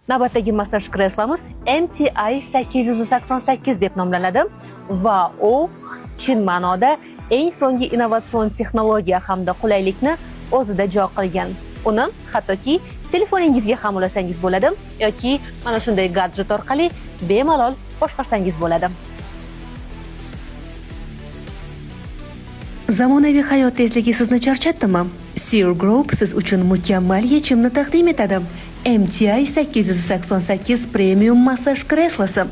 Navbatdagi massaj kreslomiz MTI 888 deb nomlanadi va u chin ma'noda eng so'nggi innovatsion texnologiya hamda qulaylikni o'zida jo qilgan. Uni hattoki telefoningizga ham ulasangiz bo'ladi yoki mana shunday gadjet orqali bemalol boshqarsangiz bo'ladi. Zamonaviy hayot tezligi sizni charchatdimi? Sear Group siz uchun mukammal yechimni taqdim etadi. MTI 888 Premium massaj kreslosi.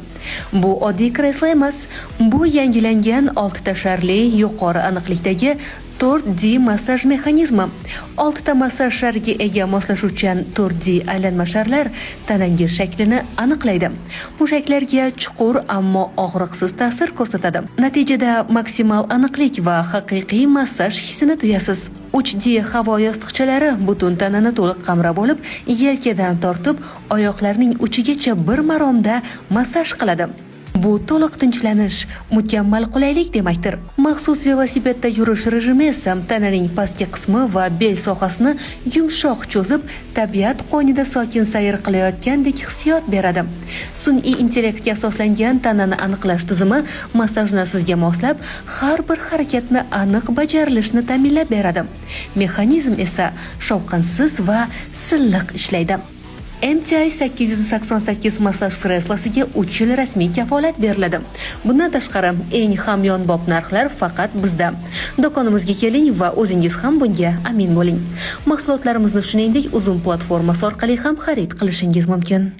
Bu oddiy kreslo emas. Bu yangilangan 6 tasharli yuqori aniqlikdagi 4D massaj mexanizmi. 6 ta massaj shariga ega moslashuvchan 4D aylanma sharlar tanangiz shaklini aniqlaydi. Mushaklarga chuqur ammo og'riqsiz ta'sir ko'rsatadi. Natijada maksimal aniqlik va haqiqiy massaj hissini tuyasiz. 3D havo yostiqchalari butun tanani to'liq qamrab olib, yelkadan tortib, oyoqlarning uchigacha bir maromda massaj qiladi. Bu to'liq tinchlanish, mukammal qulaylik demakdir. Maxsus velosipedda yurish rejimi esa tananing pastki qismi va bel sohasini yumshoq cho'zib, tabiat qo'ynida sokin sayr qilayotgandek hissiyot beradi. Sun'iy intellektga asoslangan tanani aniqlash tizimi massajni sizga moslab, har bir harakatni aniq bajarilishini ta'minlab beradi. Mexanizm esa shovqinsiz va silliq ishlaydi. MTI 888 massaj kreslosiga 3 yil rasmiy kafolat beriladi. Bundan tashqari, eng hamyonbop narxlar faqat bizda. Do'konimizga keling va o'zingiz ham bunga amin bo'ling. Mahsulotlarimizni shuningdek, Uzum platformasi orqali ham xarid qilishingiz mumkin.